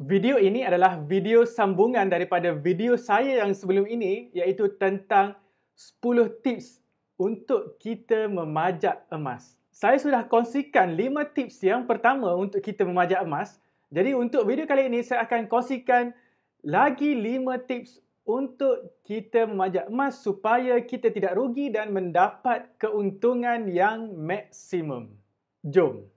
Video ini adalah video sambungan daripada video saya yang sebelum ini, iaitu tentang 10 tips untuk kita memajak emas. Saya sudah kongsikan 5 tips yang pertama untuk kita memajak emas. Jadi untuk video kali ini saya akan kongsikan lagi 5 tips untuk kita memajak emas supaya kita tidak rugi dan mendapat keuntungan yang maksimum. Jom.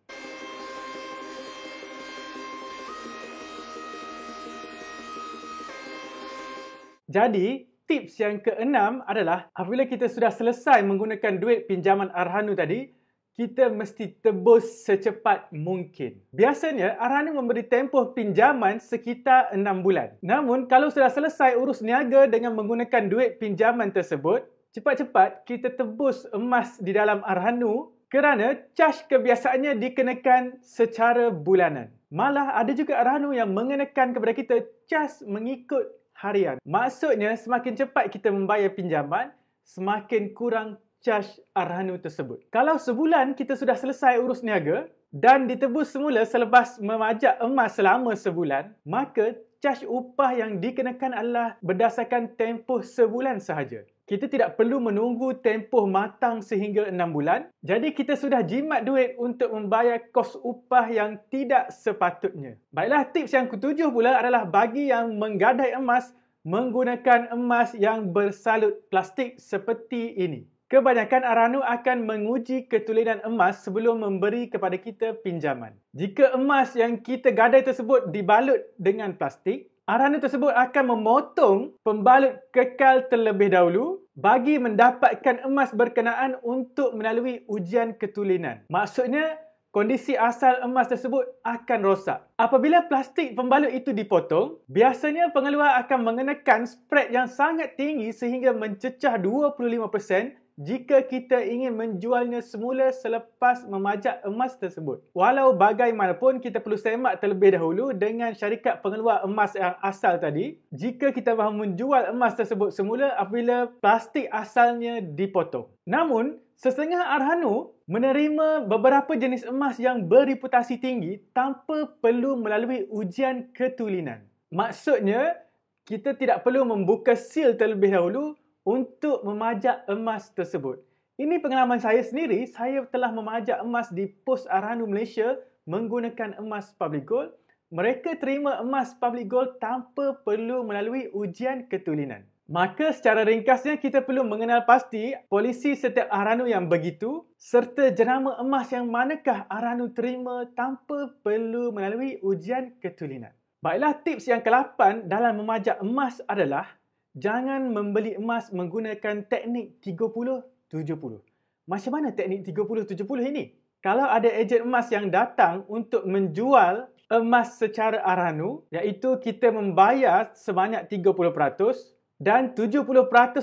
Jadi, tips yang keenam adalah apabila kita sudah selesai menggunakan duit pinjaman Arhanu tadi, kita mesti tebus secepat mungkin. Biasanya, Arhanu memberi tempoh pinjaman sekitar 6 bulan. Namun, kalau sudah selesai urus niaga dengan menggunakan duit pinjaman tersebut, cepat-cepat kita tebus emas di dalam Arhanu kerana caj kebiasaannya dikenakan secara bulanan. Malah ada juga Arhanu yang mengenakan kepada kita caj mengikut harian. Maksudnya, semakin cepat kita membayar pinjaman, semakin kurang caj Arhanu tersebut. Kalau sebulan kita sudah selesai urus niaga dan ditebus semula selepas memajak emas selama sebulan, maka caj upah yang dikenakan adalah berdasarkan tempoh sebulan sahaja. Kita tidak perlu menunggu tempoh matang sehingga 6 bulan. Jadi kita sudah jimat duit untuk membayar kos upah yang tidak sepatutnya. Baiklah, tips yang ketujuh pula adalah bagi yang menggadai emas menggunakan emas yang bersalut plastik seperti ini. Kebanyakan Arhanu akan menguji ketulinan emas sebelum memberi kepada kita pinjaman. Jika emas yang kita gadai tersebut dibalut dengan plastik, Arhanu tersebut akan memotong pembalut kekal terlebih dahulu bagi mendapatkan emas berkenaan untuk melalui ujian ketulinan. Maksudnya, kondisi asal emas tersebut akan rosak. Apabila plastik pembalut itu dipotong, biasanya pengeluar akan mengenakan spread yang sangat tinggi sehingga mencecah 25% jika kita ingin menjualnya semula selepas memajak emas tersebut. Walau bagaimanapun, kita perlu semak terlebih dahulu dengan syarikat pengeluar emas yang asal tadi jika kita mahu menjual emas tersebut semula apabila plastik asalnya dipotong. Namun, setengah Arhanu menerima beberapa jenis emas yang bereputasi tinggi tanpa perlu melalui ujian ketulinan. Maksudnya, kita tidak perlu membuka seal terlebih dahulu untuk memajak emas tersebut. Ini pengalaman saya sendiri. Saya telah memajak emas di Pos Arhanu Malaysia menggunakan emas public gold. Mereka terima emas public gold tanpa perlu melalui ujian ketulinan. Maka secara ringkasnya kita perlu mengenal pasti polisi setiap Arhanu yang begitu serta jenama emas yang manakah Arhanu terima tanpa perlu melalui ujian ketulinan. Baiklah, tips yang ke-8 dalam memajak emas adalah jangan membeli emas menggunakan teknik 30-70. Macam mana teknik 30-70 ini? Kalau ada ejen emas yang datang untuk menjual emas secara Arhanu, iaitu kita membayar sebanyak 30%, dan 70%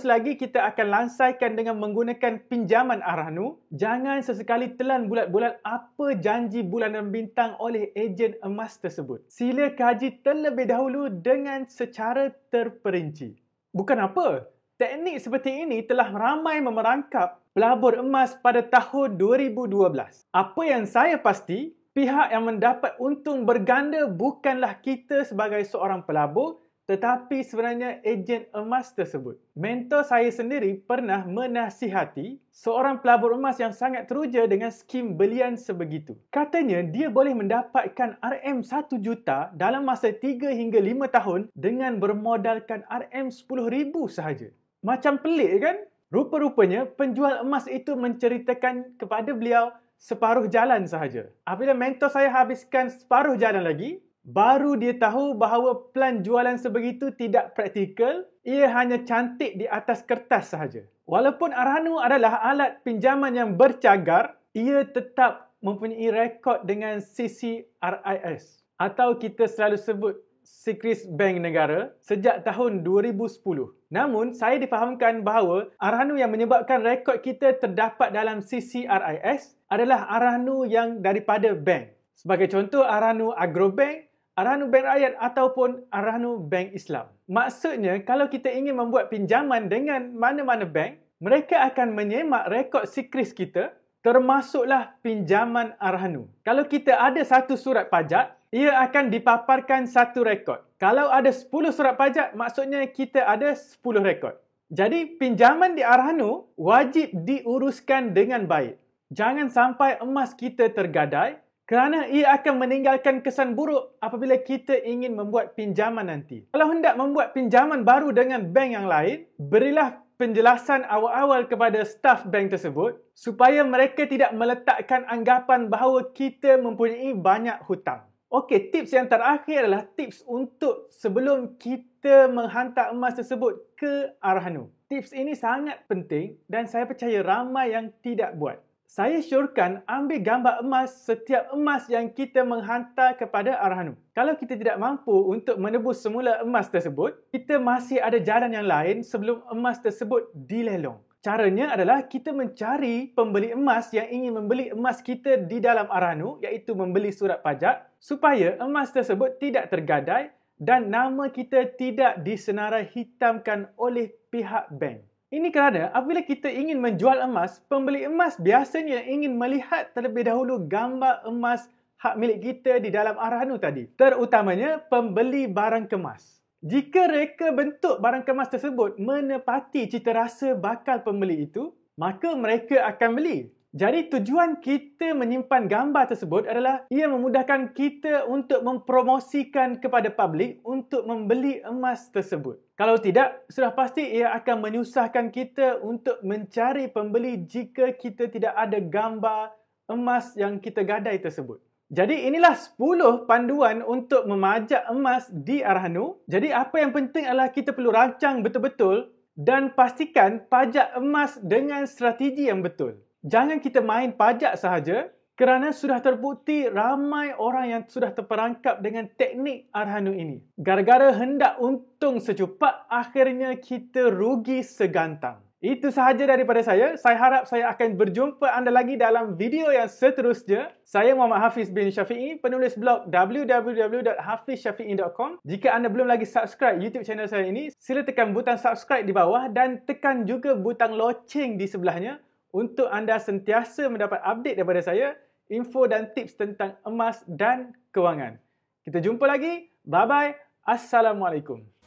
lagi kita akan lansaikan dengan menggunakan pinjaman Arhanu. Jangan sesekali telan bulat-bulat apa janji bulanan bintang oleh ejen emas tersebut. Sila kaji terlebih dahulu dengan secara terperinci. Bukan apa, teknik seperti ini telah ramai memerangkap pelabur emas pada tahun 2012. Apa yang saya pasti, pihak yang mendapat untung berganda bukanlah kita sebagai seorang pelabur, tetapi sebenarnya ejen emas tersebut. Mentor saya sendiri pernah menasihati seorang pelabur emas yang sangat teruja dengan skim belian sebegitu. Katanya dia boleh mendapatkan RM1 juta dalam masa 3 hingga 5 tahun dengan bermodalkan RM10,000 sahaja. Macam pelik kan? Rupa-rupanya penjual emas itu menceritakan kepada beliau separuh jalan sahaja. Apabila mentor saya habiskan separuh jalan lagi, baru dia tahu bahawa plan jualan sebegitu tidak praktikal, ia hanya cantik di atas kertas sahaja. Walaupun Arhanu adalah alat pinjaman yang bercagar, ia tetap mempunyai rekod dengan CCRIS atau kita selalu sebut Securities Bank Negara sejak tahun 2010. Namun, saya difahamkan bahawa Arhanu yang menyebabkan rekod kita terdapat dalam CCRIS adalah Arhanu yang daripada bank. Sebagai contoh, Arhanu Agrobank, Arhanu Bank Rakyat ataupun Arhanu Bank Islam. Maksudnya, kalau kita ingin membuat pinjaman dengan mana-mana bank, mereka akan menyemak rekod securities kita, termasuklah pinjaman Arhanu. Kalau kita ada satu surat pajak, ia akan dipaparkan satu rekod. Kalau ada 10 surat pajak, maksudnya kita ada 10 rekod. Jadi, pinjaman di Arhanu wajib diuruskan dengan baik. Jangan sampai emas kita tergadai kerana ia akan meninggalkan kesan buruk apabila kita ingin membuat pinjaman nanti. Kalau hendak membuat pinjaman baru dengan bank yang lain, berilah penjelasan awal-awal kepada staf bank tersebut supaya mereka tidak meletakkan anggapan bahawa kita mempunyai banyak hutang. Okey, tips yang terakhir adalah tips untuk sebelum kita menghantar emas tersebut ke Arhanu. Tips ini sangat penting dan saya percaya ramai yang tidak buat. Saya syorkan ambil gambar emas setiap emas yang kita menghantar kepada Arhanu. Kalau kita tidak mampu untuk menebus semula emas tersebut, kita masih ada jalan yang lain sebelum emas tersebut dilelong. Caranya adalah kita mencari pembeli emas yang ingin membeli emas kita di dalam Arhanu, iaitu membeli surat pajak, supaya emas tersebut tidak tergadai dan nama kita tidak disenarai hitamkan oleh pihak bank. Ini kerana apabila kita ingin menjual emas, pembeli emas biasanya ingin melihat terlebih dahulu gambar emas hak milik kita di dalam Arhanu tadi, terutamanya pembeli barang kemas. Jika reka bentuk barang kemas tersebut menepati citarasa bakal pembeli itu, maka mereka akan beli. Jadi tujuan kita menyimpan gambar tersebut adalah ia memudahkan kita untuk mempromosikan kepada publik untuk membeli emas tersebut. Kalau tidak, sudah pasti ia akan menyusahkan kita untuk mencari pembeli jika kita tidak ada gambar emas yang kita gadai tersebut. Jadi inilah 10 panduan untuk memajak emas di Arhanu. Jadi apa yang penting adalah kita perlu rancang betul-betul dan pastikan pajak emas dengan strategi yang betul. Jangan kita main pajak sahaja kerana sudah terbukti ramai orang yang sudah terperangkap dengan teknik Arhanu ini. Gara-gara hendak untung secupak, akhirnya kita rugi segantang. Itu sahaja daripada saya. Saya harap saya akan berjumpa anda lagi dalam video yang seterusnya. Saya Muhammad Hafiz bin Syafi'i, penulis blog www.hafizsyafi'i.com. Jika anda belum lagi subscribe YouTube channel saya ini, sila tekan butang subscribe di bawah dan tekan juga butang loceng di sebelahnya untuk anda sentiasa mendapat update daripada saya, info dan tips tentang emas dan kewangan. Kita jumpa lagi. Bye-bye. Assalamualaikum.